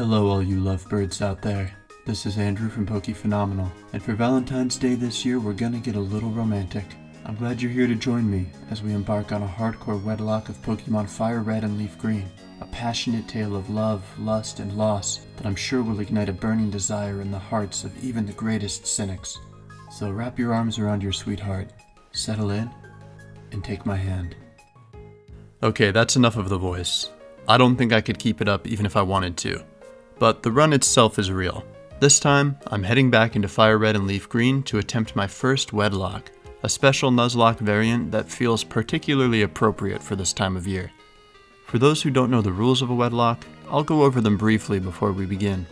Hello all you lovebirds out there. This is Andrew from PokePhenomenal, and for Valentine's Day this year we're gonna get a little romantic. I'm glad you're here to join me as we embark on a hardcore wedlock of Pokemon Fire Red and Leaf Green, a passionate tale of love, lust, and loss that I'm sure will ignite a burning desire in the hearts of even the greatest cynics. So wrap your arms around your sweetheart, settle in, and take my hand. Okay, that's enough of the voice. I don't think I could keep it up even if I wanted to. But the run itself is real. This time, I'm heading back into Fire Red and Leaf Green to attempt my first wedlock, a special Nuzlocke variant that feels particularly appropriate for this time of year. For those who don't know the rules of a wedlock, I'll go over them briefly before we begin.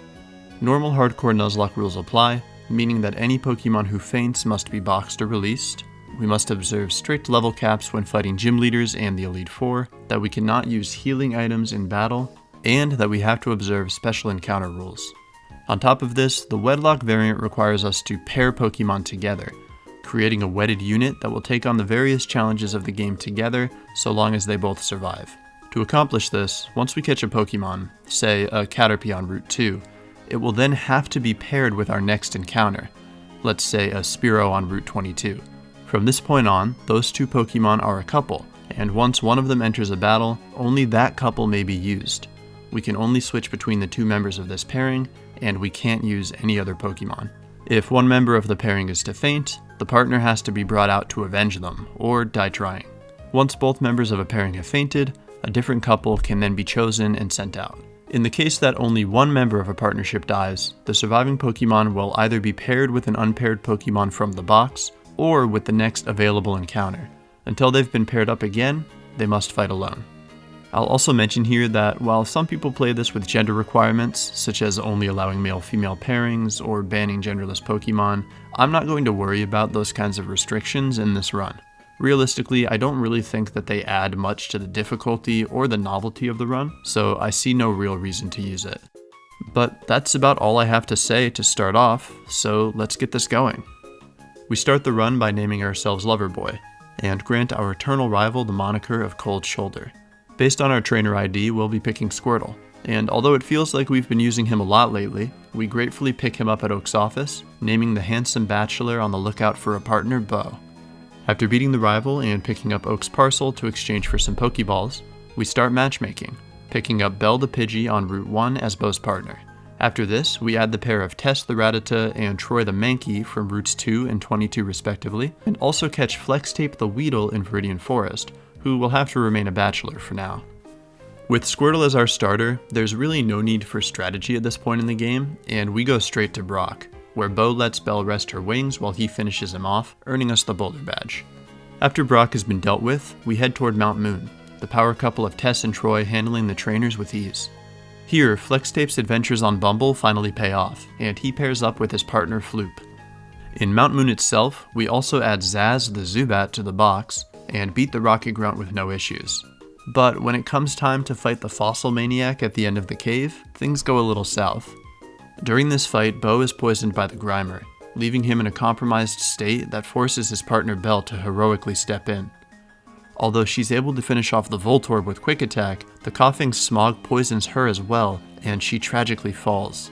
Normal hardcore Nuzlocke rules apply, meaning that any Pokemon who faints must be boxed or released. We must observe strict level caps when fighting gym leaders and the Elite Four, that we cannot use healing items in battle, and that we have to observe special encounter rules. On top of this, the wedlock variant requires us to pair Pokemon together, creating a wedded unit that will take on the various challenges of the game together so long as they both survive. To accomplish this, once we catch a Pokemon, say a Caterpie on Route 2, it will then have to be paired with our next encounter, let's say a Spearow on Route 22. From this point on, those two Pokemon are a couple, and once one of them enters a battle, only that couple may be used. We can only switch between the two members of this pairing, and we can't use any other Pokemon. If one member of the pairing is to faint, the partner has to be brought out to avenge them, or die trying. Once both members of a pairing have fainted, a different couple can then be chosen and sent out. In the case that only one member of a partnership dies, the surviving Pokemon will either be paired with an unpaired Pokemon from the box, or with the next available encounter. Until they've been paired up again, they must fight alone. I'll also mention here that while some people play this with gender requirements, such as only allowing male-female pairings or banning genderless Pokemon, I'm not going to worry about those kinds of restrictions in this run. Realistically, I don't really think that they add much to the difficulty or the novelty of the run, so I see no real reason to use it. But that's about all I have to say to start off, so let's get this going. We start the run by naming ourselves Loverboy, and grant our eternal rival the moniker of Cold Shoulder. Based on our trainer ID, we'll be picking Squirtle, and although it feels like we've been using him a lot lately, we gratefully pick him up at Oak's office, naming the handsome bachelor on the lookout for a partner, Bo. After beating the rival and picking up Oak's parcel to exchange for some Pokeballs, we start matchmaking, picking up Belle the Pidgey on Route 1 as Bo's partner. After this, we add the pair of Tess the Rattata and Troy the Mankey from Routes 2 and 22 respectively, and also catch Flextape the Weedle in Viridian Forest, who will have to remain a bachelor for now. With Squirtle as our starter, there's really no need for strategy at this point in the game, and we go straight to Brock, where Bo lets Belle rest her wings while he finishes him off, earning us the Boulder Badge. After Brock has been dealt with, we head toward Mount Moon, the power couple of Tess and Troy handling the trainers with ease. Here, Flextape's adventures on Bumble finally pay off, and he pairs up with his partner Floop. In Mount Moon itself, we also add Zaz the Zubat to the box, and beat the Rocket Grunt with no issues. But when it comes time to fight the Fossil Maniac at the end of the cave, things go a little south. During this fight, Bo is poisoned by the Grimer, leaving him in a compromised state that forces his partner Belle to heroically step in. Although she's able to finish off the Voltorb with Quick Attack, the coughing Smog poisons her as well, and she tragically falls.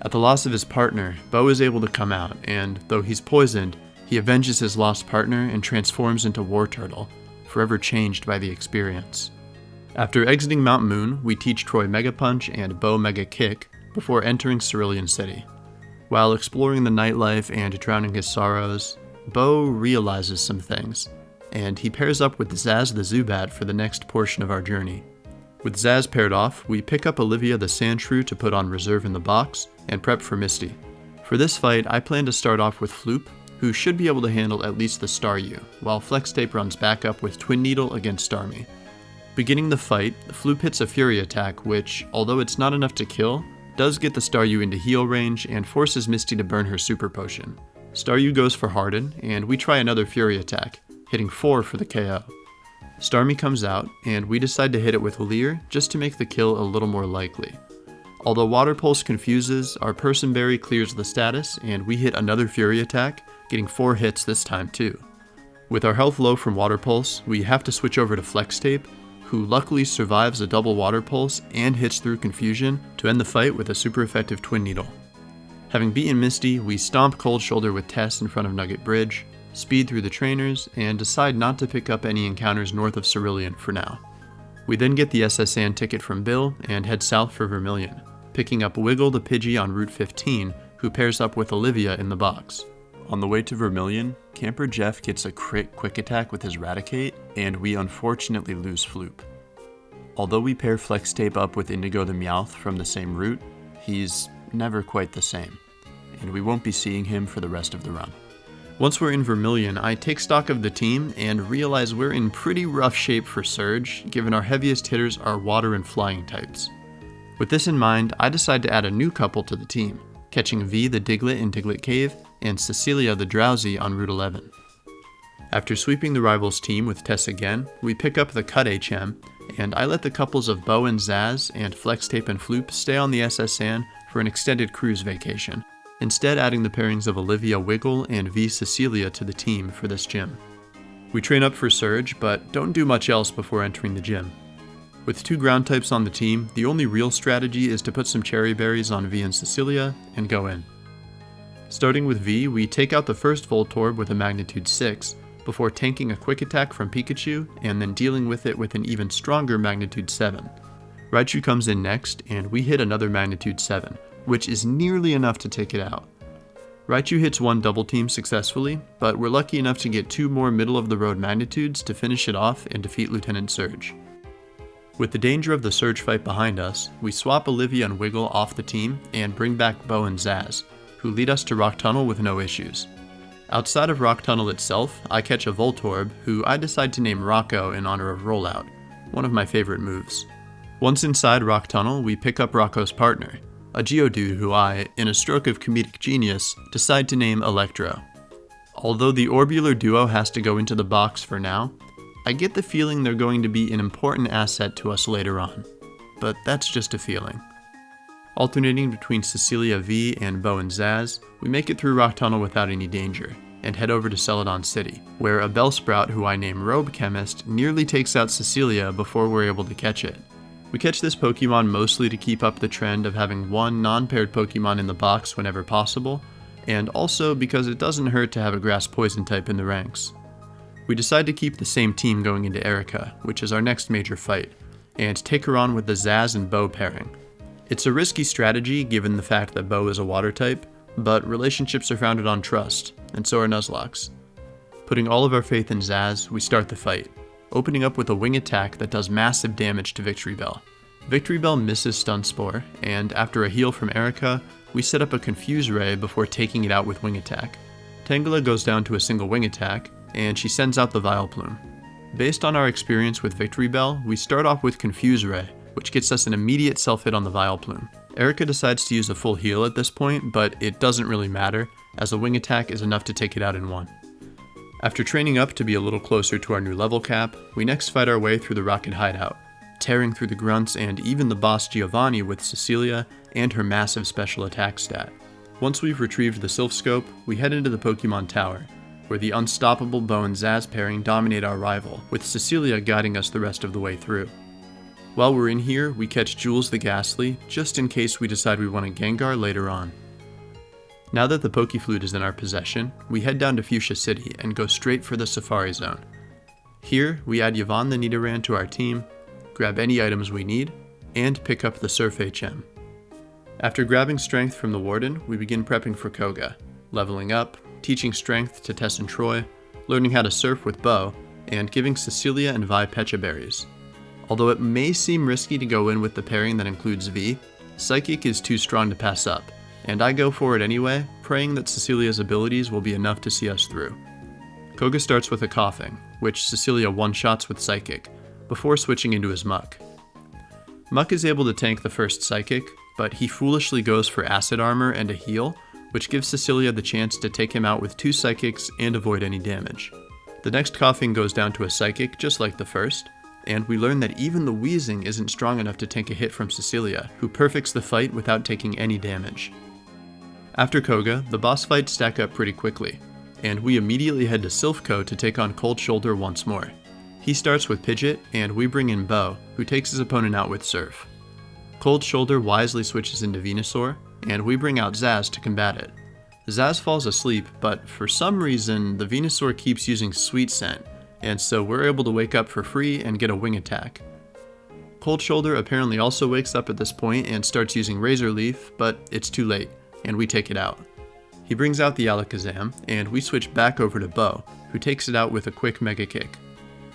At the loss of his partner, Bo is able to come out, and though he's poisoned, he avenges his lost partner and transforms into Wartortle, forever changed by the experience. After exiting Mount Moon, we teach Troy Mega Punch and Bo Mega Kick before entering Cerulean City. While exploring the nightlife and drowning his sorrows, Bo realizes some things, and he pairs up with Zaz the Zubat for the next portion of our journey. With Zaz paired off, we pick up Olivia the Sandshrew to put on reserve in the box, and prep for Misty. For this fight, I plan to start off with Floop, who should be able to handle at least the Staryu, while Flextape runs back up with Twin Needle against Starmie. Beginning the fight, Floop hits a Fury Attack which, although it's not enough to kill, does get the Staryu into heal range and forces Misty to burn her Super Potion. Staryu goes for Harden, and we try another Fury Attack, hitting 4 for the KO. Starmie comes out, and we decide to hit it with Leer just to make the kill a little more likely. Although Water Pulse confuses, our Person Berry clears the status, and we hit another Fury Attack, getting 4 hits this time too. With our health low from Water Pulse, we have to switch over to Flextape, who luckily survives a double water pulse and hits through confusion to end the fight with a super effective Twin Needle. Having beaten Misty, we stomp Cold Shoulder with Tess in front of Nugget Bridge, speed through the trainers, and decide not to pick up any encounters north of Cerulean for now. We then get the SS Sand ticket from Bill and head south for Vermilion, picking up Wiggle the Pidgey on Route 15, who pairs up with Olivia in the box. On the way to Vermilion, Camper Jeff gets a crit quick attack with his Raticate, and we unfortunately lose Floop. Although we pair Flex Tape up with Indigo the Meowth from the same route, he's never quite the same, and we won't be seeing him for the rest of the run. Once we're in Vermilion, I take stock of the team and realize we're in pretty rough shape for Surge, given our heaviest hitters are water and flying types. With this in mind, I decide to add a new couple to the team, catching V the Diglett in Diglett Cave and Cecilia the Drowsy on Route 11. After sweeping the rivals team with Tess again, we pick up the Cut HM, and I let the couples of Bo and Zaz and Flex Tape and Floop stay on the SS Sand for an extended cruise vacation, instead adding the pairings of Olivia Wiggle and V Cecilia to the team for this gym. We train up for Surge, but don't do much else before entering the gym. With 2 ground types on the team, the only real strategy is to put some cherry berries on V and Cecilia and go in. Starting with V, we take out the first Voltorb with a magnitude 6, before tanking a quick attack from Pikachu and then dealing with it with an even stronger magnitude 7. Raichu comes in next, and we hit another magnitude 7, which is nearly enough to take it out. Raichu hits one double team successfully, but we're lucky enough to get 2 more middle of the road magnitudes to finish it off and defeat Lieutenant Surge. With the danger of the Surge fight behind us, we swap Olivia and Wiggle off the team and bring back Bo and Zaz, who lead us to Rock Tunnel with no issues. Outside of Rock Tunnel itself, I catch a Voltorb, who I decide to name Rocco in honor of Rollout, one of my favorite moves. Once inside Rock Tunnel, we pick up Rocco's partner, a Geodude who I, in a stroke of comedic genius, decide to name Electro. Although the Orbular duo has to go into the box for now, I get the feeling they're going to be an important asset to us later on, but that's just a feeling. Alternating between Cecilia V and Bo and Zaz, we make it through Rock Tunnel without any danger, and head over to Celadon City, where a Bellsprout who I name Robe Chemist nearly takes out Cecilia before we're able to catch it. We catch this Pokemon mostly to keep up the trend of having one non-paired Pokemon in the box whenever possible, and also because it doesn't hurt to have a Grass Poison type in the ranks. We decide to keep the same team going into Erica, which is our next major fight, and take her on with the Zaz and Bo pairing. It's a risky strategy given the fact that Bo is a water type, but relationships are founded on trust, and so are Nuzlocke's. Putting all of our faith in Zaz, we start the fight, opening up with a wing attack that does massive damage to Victreebel. Victreebel misses Stun Spore, and after a heal from Erica, we set up a Confuse Ray before taking it out with wing attack. Tangela goes down to a single wing attack, and she sends out the Vileplume. Based on our experience with Victreebel, we start off with Confuse Ray, which gets us an immediate self-hit on the Vileplume. Erica decides to use a full heal at this point, but it doesn't really matter, as a wing attack is enough to take it out in one. After training up to be a little closer to our new level cap, we next fight our way through the Rocket Hideout, tearing through the grunts and even the boss Giovanni with Cecilia and her massive special attack stat. Once we've retrieved the Sylph Scope, we head into the Pokemon Tower, where the unstoppable Bo and Zaz pairing dominate our rival, with Cecilia guiding us the rest of the way through. While we're in here, we catch Jules the Ghastly, just in case we decide we want a Gengar later on. Now that the Pokeflute is in our possession, we head down to Fuchsia City and go straight for the Safari Zone. Here, we add Yvonne the Nidoran to our team, grab any items we need, and pick up the Surf HM. After grabbing Strength from the Warden, we begin prepping for Koga, leveling up, teaching Strength to Tess and Troy, learning how to surf with Bo, and giving Cecilia and Vi Pecha Berries. Although it may seem risky to go in with the pairing that includes V, Psychic is too strong to pass up, and I go for it anyway, praying that Cecilia's abilities will be enough to see us through. Koga starts with a Coughing, which Cecilia one-shots with Psychic, before switching into his Muck. Muck is able to tank the first Psychic, but he foolishly goes for Acid Armor and a heal, which gives Cecilia the chance to take him out with 2 Psychics and avoid any damage. The next Coughing goes down to a Psychic, just like the first, and we learn that even the Wheezing isn't strong enough to tank a hit from Cecilia, who perfects the fight without taking any damage. After Koga, the boss fights stack up pretty quickly, and we immediately head to Silphco to take on Cold Shoulder once more. He starts with Pidgeot, and we bring in Bo, who takes his opponent out with Surf. Cold Shoulder wisely switches into Venusaur, and we bring out Zaz to combat it. Zaz falls asleep, but for some reason, the Venusaur keeps using Sweet Scent, and so we're able to wake up for free and get a wing attack. Cold Shoulder apparently also wakes up at this point and starts using Razor Leaf, but it's too late, and we take it out. He brings out the Alakazam, and we switch back over to Bo, who takes it out with a quick Mega Kick.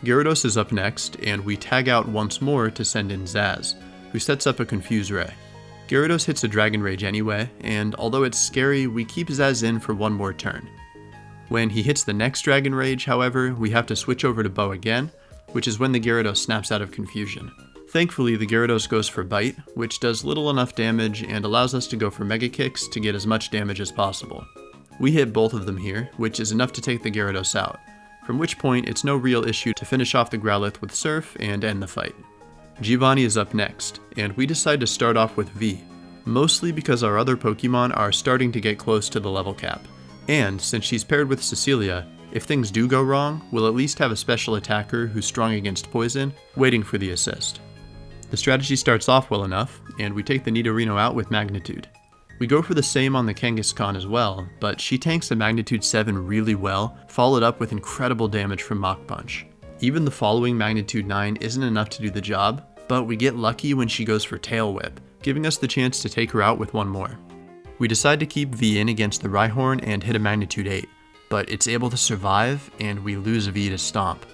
Gyarados is up next, and we tag out once more to send in Zaz, who sets up a Confuse Ray. Gyarados hits a Dragon Rage anyway, and although it's scary, we keep Zaz in for one more turn. When he hits the next Dragon Rage, however, we have to switch over to Bo again, which is when the Gyarados snaps out of confusion. Thankfully, the Gyarados goes for Bite, which does little enough damage and allows us to go for Mega Kicks to get as much damage as possible. We hit both of them here, which is enough to take the Gyarados out, from which point it's no real issue to finish off the Growlithe with Surf and end the fight. Giovanni is up next, and we decide to start off with V, mostly because our other Pokemon are starting to get close to the level cap, and since she's paired with Cecilia, if things do go wrong, we'll at least have a special attacker who's strong against poison, waiting for the assist. The strategy starts off well enough, and we take the Nidorino out with Magnitude. We go for the same on the Kangaskhan as well, but she tanks the Magnitude 7 really well, followed up with incredible damage from Mach Punch. Even the following Magnitude 9 isn't enough to do the job, but we get lucky when she goes for Tail Whip, giving us the chance to take her out with one more. We decide to keep V in against the Rhyhorn and hit a Magnitude 8, but it's able to survive, and we lose V to Stomp.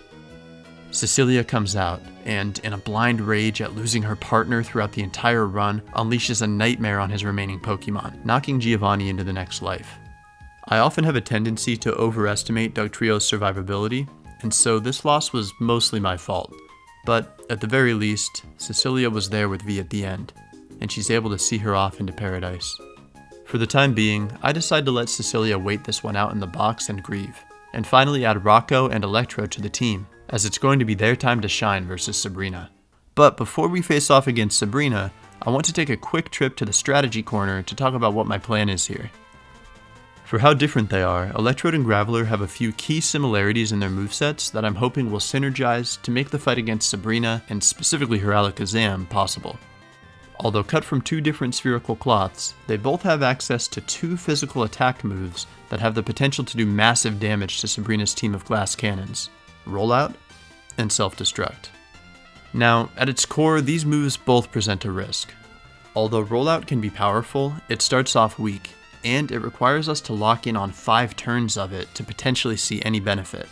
Cecilia comes out, and in a blind rage at losing her partner throughout the entire run, unleashes a nightmare on his remaining Pokemon, knocking Giovanni into the next life. I often have a tendency to overestimate Dugtrio's survivability, and so this loss was mostly my fault. But at the very least, Cecilia was there with V at the end, and she's able to see her off into paradise. For the time being, I decide to let Cecilia wait this one out in the box and grieve, and finally add Rocco and Electro to the team, as it's going to be their time to shine versus Sabrina. But before we face off against Sabrina, I want to take a quick trip to the strategy corner to talk about what my plan is here. For how different they are, Electrode and Graveler have a few key similarities in their movesets that I'm hoping will synergize to make the fight against Sabrina, and specifically her Alakazam, possible. Although cut from two different spherical cloths, they both have access to two physical attack moves that have the potential to do massive damage to Sabrina's team of glass cannons: Rollout and Self-Destruct. Now, at its core, these moves both present a risk. Although Rollout can be powerful, it starts off weak, and it requires us to lock in on 5 turns of it to potentially see any benefit.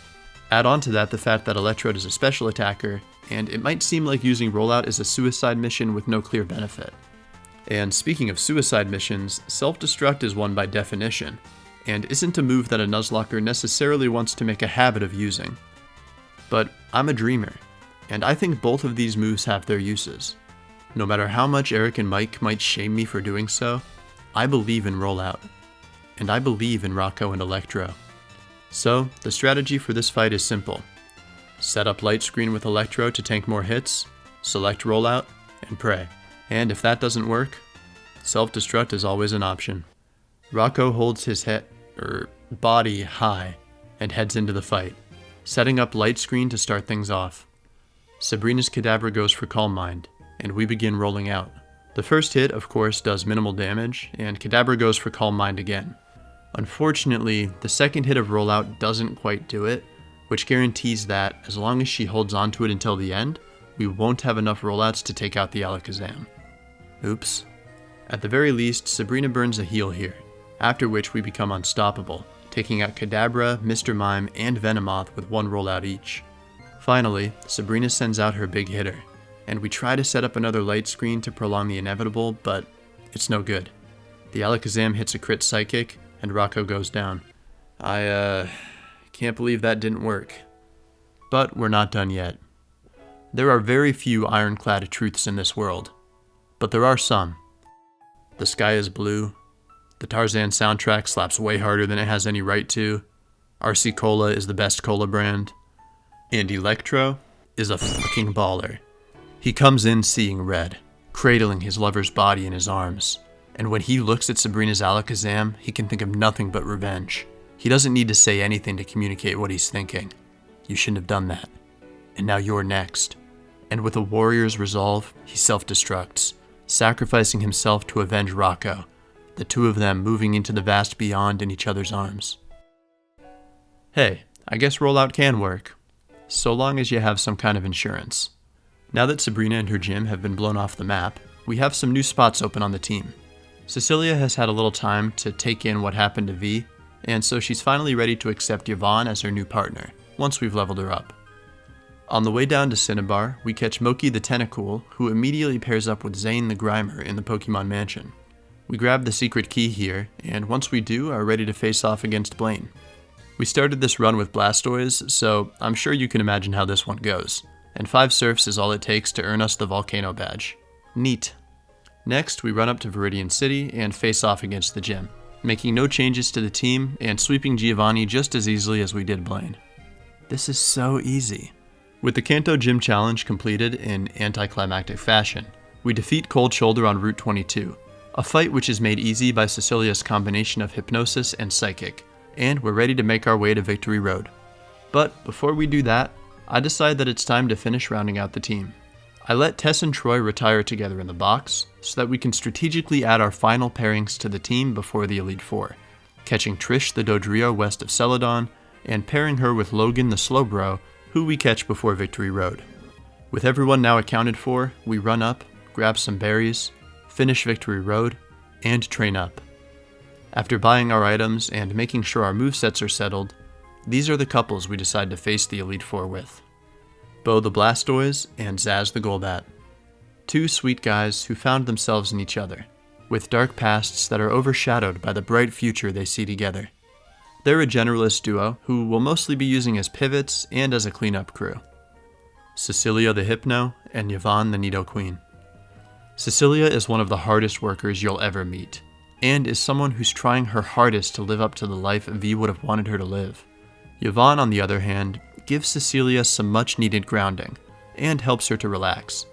Add on to that the fact that Electrode is a special attacker, and it might seem like using Rollout is a suicide mission with no clear benefit. And speaking of suicide missions, Self-Destruct is one by definition, and isn't a move that a Nuzlocke necessarily wants to make a habit of using. But I'm a dreamer, and I think both of these moves have their uses. No matter how much Eric and Mike might shame me for doing so, I believe in Rollout, and I believe in Rocco and Electro. So, the strategy for this fight is simple. Set up Light Screen with Electro to tank more hits, select Rollout, and pray. And if that doesn't work, Self-Destruct is always an option. Rocco holds his body high and heads into the fight, setting up Light Screen to start things off. Sabrina's Kadabra goes for Calm Mind, and we begin rolling out. The first hit, of course, does minimal damage, and Kadabra goes for Calm Mind again. Unfortunately, the second hit of Rollout doesn't quite do it, which guarantees that, as long as she holds onto it until the end, we won't have enough rollouts to take out the Alakazam. Oops. At the very least, Sabrina burns a heal here, after which we become unstoppable, taking out Kadabra, Mr. Mime, and Venomoth with one rollout each. Finally, Sabrina sends out her big hitter, and we try to set up another Light Screen to prolong the inevitable, but it's no good. The Alakazam hits a crit Psychic, and Rocco goes down. I can't believe that didn't work. But we're not done yet. There are very few ironclad truths in this world, but there are some. The sky is blue. The Tarzan soundtrack slaps way harder than it has any right to. RC Cola is the best cola brand. And Electro is a fucking baller. He comes in seeing red, cradling his lover's body in his arms. And when he looks at Sabrina's Alakazam, he can think of nothing but revenge. He doesn't need to say anything to communicate what he's thinking. You shouldn't have done that. and now you're next. And with a warrior's resolve, he self-destructs, sacrificing himself to avenge Rocco, the two of them moving into the vast beyond in each other's arms. Hey, I guess rollout can work, so long as you have some kind of insurance. Now that Sabrina and her gym have been blown off the map, we have some new spots open on the team. Cecilia has had a little time to take in what happened to V, and so she's finally ready to accept Yvonne as her new partner, once we've leveled her up. On the way down to Cinnabar, we catch Moki the Tentacool, who immediately pairs up with Zane the Grimer in the Pokemon Mansion. We grab the secret key here, and once we do, are ready to face off against Blaine. We started this run with Blastoise, so I'm sure you can imagine how this one goes, and 5 Surfs is all it takes to earn us the Volcano Badge. Neat. Next, we run up to Viridian City and face off against the gym, making no changes to the team and sweeping Giovanni just as easily as we did Blaine. This is so easy. With the Kanto Gym Challenge completed in anticlimactic fashion, we defeat Cold Shoulder on Route 22, a fight which is made easy by Cecilia's combination of Hypnosis and Psychic, and we're ready to make our way to Victory Road. But before we do that, I decide that it's time to finish rounding out the team. I let Tess and Troy retire together in the box, so that we can strategically add our final pairings to the team before the Elite Four, catching Trish the Dodrio west of Celadon, and pairing her with Logan the Slowbro, who we catch before Victory Road. With everyone now accounted for, we run up, grab some berries, finish Victory Road, and train up. After buying our items and making sure our movesets are settled, these are the couples we decide to face the Elite Four with. Bo the Blastoise and Zaz the Golbat. 2 sweet guys who found themselves in each other, with dark pasts that are overshadowed by the bright future they see together. They're a generalist duo who will mostly be using as pivots and as a cleanup crew. Cecilia the Hypno and Yvonne the Nidoqueen. Cecilia is one of the hardest workers you'll ever meet, and is someone who's trying her hardest to live up to the life V would have wanted her to live. Yvonne, on the other hand, gives Cecilia some much-needed grounding, and helps her to relax.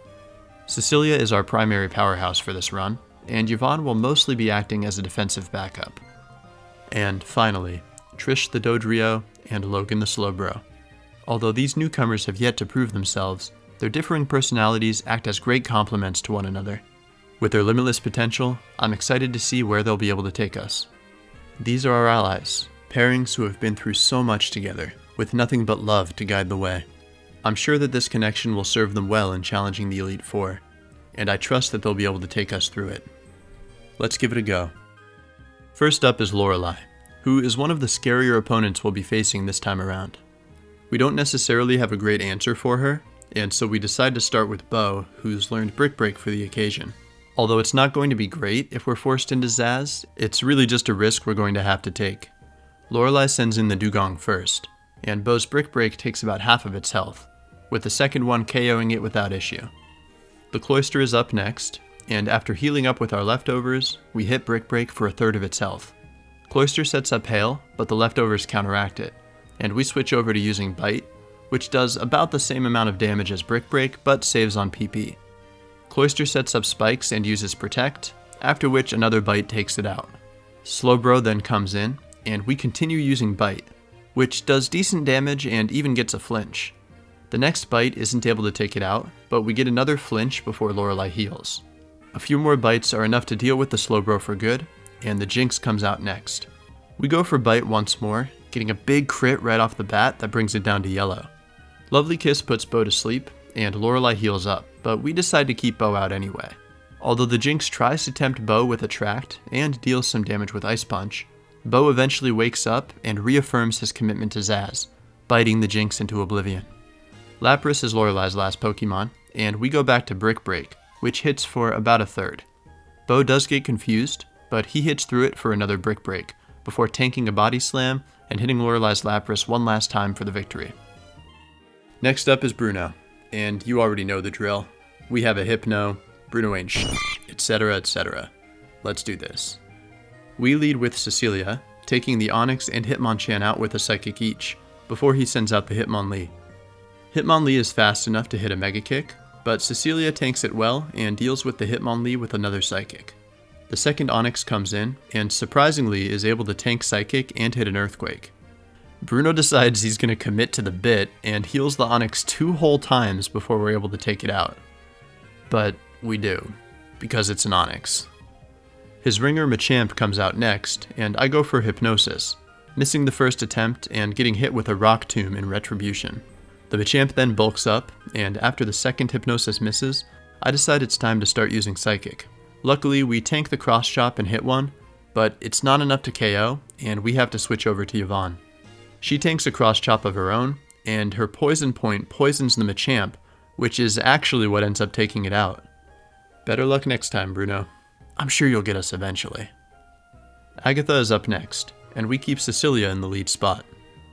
Cecilia is our primary powerhouse for this run, and Yvonne will mostly be acting as a defensive backup. And finally, Trish the Dodrio and Logan the Slowbro. Although these newcomers have yet to prove themselves, their differing personalities act as great complements to one another. With their limitless potential, I'm excited to see where they'll be able to take us. These are our allies, pairings who have been through so much together, with nothing but love to guide the way. I'm sure that this connection will serve them well in challenging the Elite Four, and I trust that they'll be able to take us through it. Let's give it a go. First up is Lorelei, who is one of the scarier opponents we'll be facing this time around. We don't necessarily have a great answer for her, and so we decide to start with Bo, who's learned Brick Break for the occasion. Although it's not going to be great if we're forced into Zaz, it's really just a risk we're going to have to take. Lorelei sends in the Dugong first, and Bo's Brick Break takes about half of its health, with the second one KOing it without issue. The Cloyster is up next, and after healing up with our leftovers, we hit Brick Break for a third of its health. Cloyster sets up Hail, but the leftovers counteract it, and we switch over to using Bite, which does about the same amount of damage as Brick Break, but saves on PP. Cloyster sets up Spikes and uses Protect, after which another Bite takes it out. Slowbro then comes in, and we continue using Bite, which does decent damage and even gets a flinch. The next Bite isn't able to take it out, but we get another flinch before Lorelei heals. A few more bites are enough to deal with the Slowbro for good, and the Jinx comes out next. We go for Bite once more, getting a big crit right off the bat that brings it down to yellow. Lovely Kiss puts Bo to sleep, and Lorelei heals up, but we decide to keep Bo out anyway. Although the Jinx tries to tempt Bo with Attract and deals some damage with Ice Punch, Bo eventually wakes up and reaffirms his commitment to Zaz, biting the Jinx into oblivion. Lapras is Lorelei's last Pokemon, and we go back to Brick Break, which hits for about a third. Bo does get confused, but he hits through it for another Brick Break, before tanking a Body Slam and hitting Lorelei's Lapras one last time for the victory. Next up is Bruno, and you already know the drill. We have a Hypno, Bruno ain't etc, etc. Let's do this. We lead with Cecilia, taking the Onix and Hitmonchan out with a Psychic each, before he sends out the Hitmonlee. Hitmonlee is fast enough to hit a Mega Kick, but Cecilia tanks it well and deals with the Hitmonlee with another Psychic. The second Onix comes in, and surprisingly is able to tank Psychic and hit an Earthquake. Bruno decides he's going to commit to the bit and heals the Onyx 2 whole times before we're able to take it out. But we do, because it's an Onyx. His ringer Machamp comes out next, and I go for Hypnosis, missing the first attempt and getting hit with a Rock Tomb in retribution. The Machamp then bulks up, and after the second Hypnosis misses, I decide it's time to start using Psychic. Luckily, we tank the Cross Chop and hit one, but it's not enough to KO, and we have to switch over to Yvonne. She tanks a Cross Chop of her own, and her Poison Point poisons the Machamp, which is actually what ends up taking it out. Better luck next time, Bruno. I'm sure you'll get us eventually. Agatha is up next, and we keep Cecilia in the lead spot.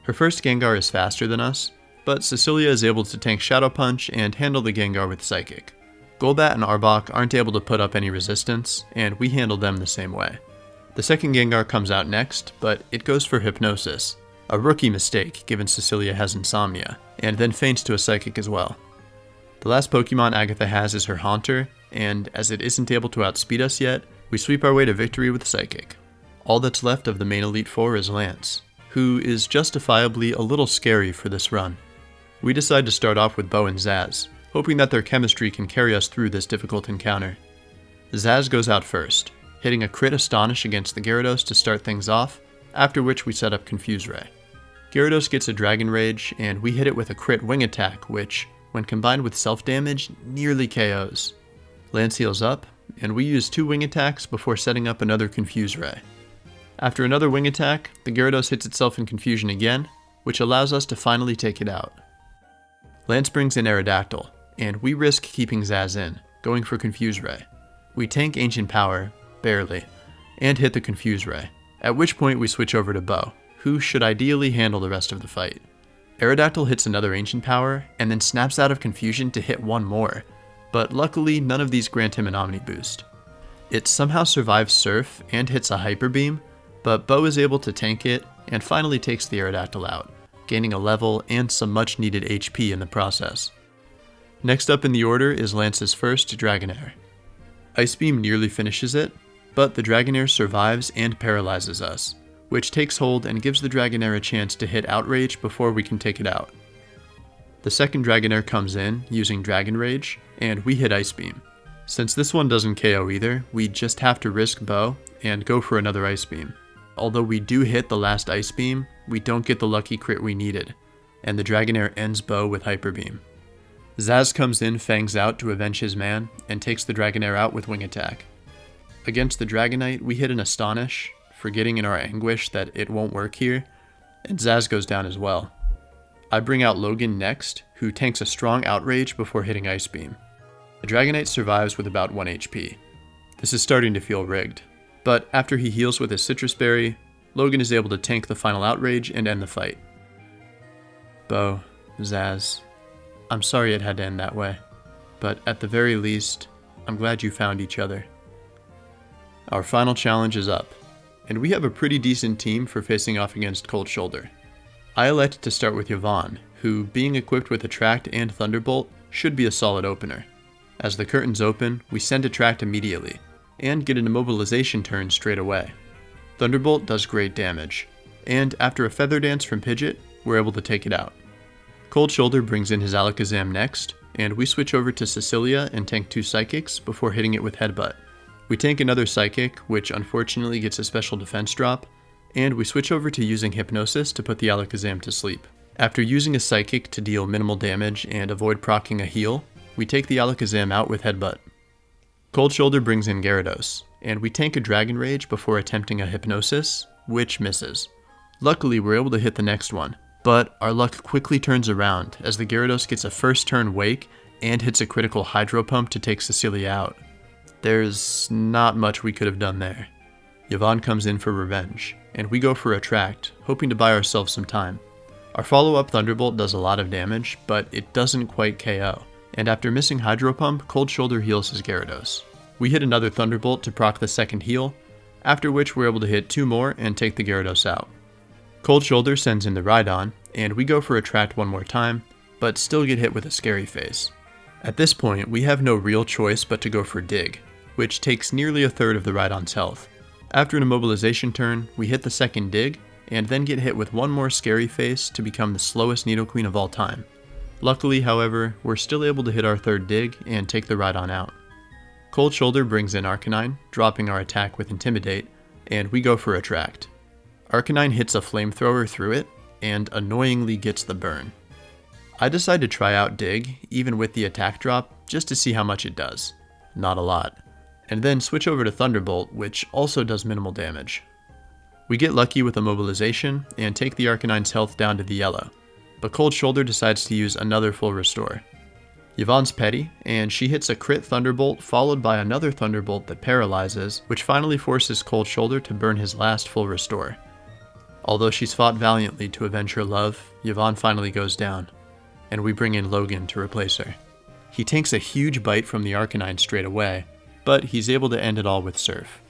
Her first Gengar is faster than us, but Cecilia is able to tank Shadow Punch and handle the Gengar with Psychic. Golbat and Arbok aren't able to put up any resistance, and we handle them the same way. The second Gengar comes out next, but it goes for Hypnosis, a rookie mistake given Cecilia has insomnia, and then feints to a Psychic as well. The last Pokemon Agatha has is her Haunter, and as it isn't able to outspeed us yet, we sweep our way to victory with Psychic. All that's left of the main Elite Four is Lance, who is justifiably a little scary for this run. We decide to start off with Bo and Zaz, hoping that their chemistry can carry us through this difficult encounter. Zaz goes out first, hitting a crit Astonish against the Gyarados to start things off, after which we set up Confuse Ray. Gyarados gets a Dragon Rage, and we hit it with a crit Wing Attack, which, when combined with self-damage, nearly KOs. Lance heals up, and we use 2 Wing Attacks before setting up another Confuse Ray. After another Wing Attack, the Gyarados hits itself in confusion again, which allows us to finally take it out. Lance brings in Aerodactyl, and we risk keeping Zaz in, going for Confuse Ray. We tank Ancient Power, barely, and hit the Confuse Ray, at which point we switch over to Bo, who should ideally handle the rest of the fight. Aerodactyl hits another Ancient Power, and then snaps out of confusion to hit one more, but luckily none of these grant him an Omni Boost. It somehow survives Surf and hits a Hyper Beam, but Bo is able to tank it and finally takes the Aerodactyl out, gaining a level and some much needed HP in the process. Next up in the order is Lance's first Dragonair. Ice Beam nearly finishes it, but the Dragonair survives and paralyzes us, which takes hold and gives the Dragonair a chance to hit Outrage before we can take it out. The second Dragonair comes in, using Dragon Rage, and we hit Ice Beam. Since this one doesn't KO either, we just have to risk Bo and go for another Ice Beam. Although we do hit the last Ice Beam, we don't get the lucky crit we needed, and the Dragonair ends Bo with Hyper Beam. Zaz comes in Fangs out to avenge his man, and takes the Dragonair out with Wing Attack. Against the Dragonite, we hit an Astonish, forgetting in our anguish that it won't work here, and Zaz goes down as well. I bring out Logan next, who tanks a strong Outrage before hitting Ice Beam. The Dragonite survives with about 1 HP. This is starting to feel rigged, but after he heals with his Citrus Berry, Logan is able to tank the final Outrage and end the fight. Bo, Zaz, I'm sorry it had to end that way, but at the very least, I'm glad you found each other. Our final challenge is up, and we have a pretty decent team for facing off against Cold Shoulder. I elect to start with Yvonne, who, being equipped with Attract and Thunderbolt, should be a solid opener. As the curtains open, we send Attract immediately, and get an immobilization turn straight away. Thunderbolt does great damage, and after a Feather Dance from Pidgeot, we're able to take it out. Cold Shoulder brings in his Alakazam next, and we switch over to Cecilia and tank 2 Psychics before hitting it with Headbutt. We tank another Psychic, which unfortunately gets a special defense drop, and we switch over to using Hypnosis to put the Alakazam to sleep. After using a Psychic to deal minimal damage and avoid proccing a heal, we take the Alakazam out with Headbutt. Cold Shoulder brings in Gyarados, and we tank a Dragon Rage before attempting a Hypnosis, which misses. Luckily, we're able to hit the next one, but our luck quickly turns around as the Gyarados gets a first turn Wake and hits a critical Hydro Pump to take Cecilia out. There's not much we could have done there. Yvonne comes in for revenge, and we go for Attract, hoping to buy ourselves some time. Our follow-up Thunderbolt does a lot of damage, but it doesn't quite KO, and after missing Hydro Pump, Cold Shoulder heals his Gyarados. We hit another Thunderbolt to proc the second heal, after which we're able to hit 2 more and take the Gyarados out. Cold Shoulder sends in the Rhydon, and we go for Attract one more time, but still get hit with a Scary Face. At this point, we have no real choice but to go for Dig, which takes nearly a third of the Rhydon's health. After an immobilization turn, we hit the second Dig, and then get hit with one more scary face to become the slowest Nidoqueen of all time. Luckily, however, we're still able to hit our third dig and take the ride on out. Cold Shoulder brings in Arcanine, dropping our attack with Intimidate, and we go for Attract. Arcanine hits a flamethrower through it, and annoyingly gets the burn. I decide to try out Dig, even with the attack drop, just to see how much it does. Not a lot. And then switch over to Thunderbolt, which also does minimal damage. We get lucky with Immobilization, and take the Arcanine's health down to the yellow, but Cold Shoulder decides to use another full restore. Yvonne's petty, and she hits a crit Thunderbolt followed by another Thunderbolt that paralyzes, which finally forces Cold Shoulder to burn his last full restore. Although she's fought valiantly to avenge her love, Yvonne finally goes down, and we bring in Logan to replace her. He takes a huge bite from the Arcanine straight away, but he's able to end it all with Surf.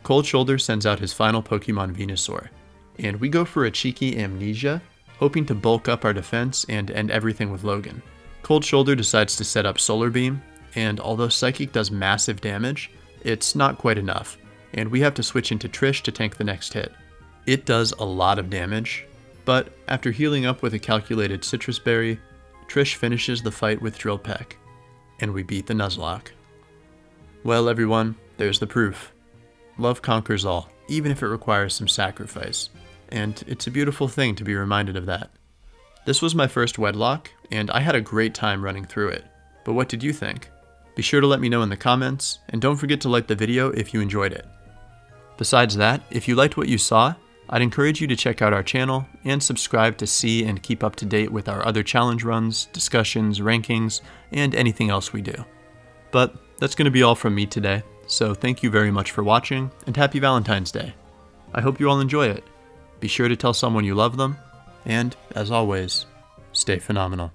Cold Shoulder sends out his final Pokemon Venusaur, and we go for a cheeky Amnesia, hoping to bulk up our defense and end everything with Logan. Cold Shoulder decides to set up Solar Beam, and although Psychic does massive damage, it's not quite enough, and we have to switch into Trish to tank the next hit. It does a lot of damage, but after healing up with a calculated Citrus Berry, Trish finishes the fight with Drill Peck, and we beat the Nuzlocke. Well everyone, there's the proof. Love conquers all, even if it requires some sacrifice, and it's a beautiful thing to be reminded of that. This was my first Wedlocke, and I had a great time running through it, but what did you think? Be sure to let me know in the comments, and don't forget to like the video if you enjoyed it. Besides that, if you liked what you saw, I'd encourage you to check out our channel and subscribe to see and keep up to date with our other challenge runs, discussions, rankings, and anything else we do. But that's going to be all from me today, so thank you very much for watching, and happy Valentine's Day. I hope you all enjoy it. Be sure to tell someone you love them, and, as always, stay phenomenal.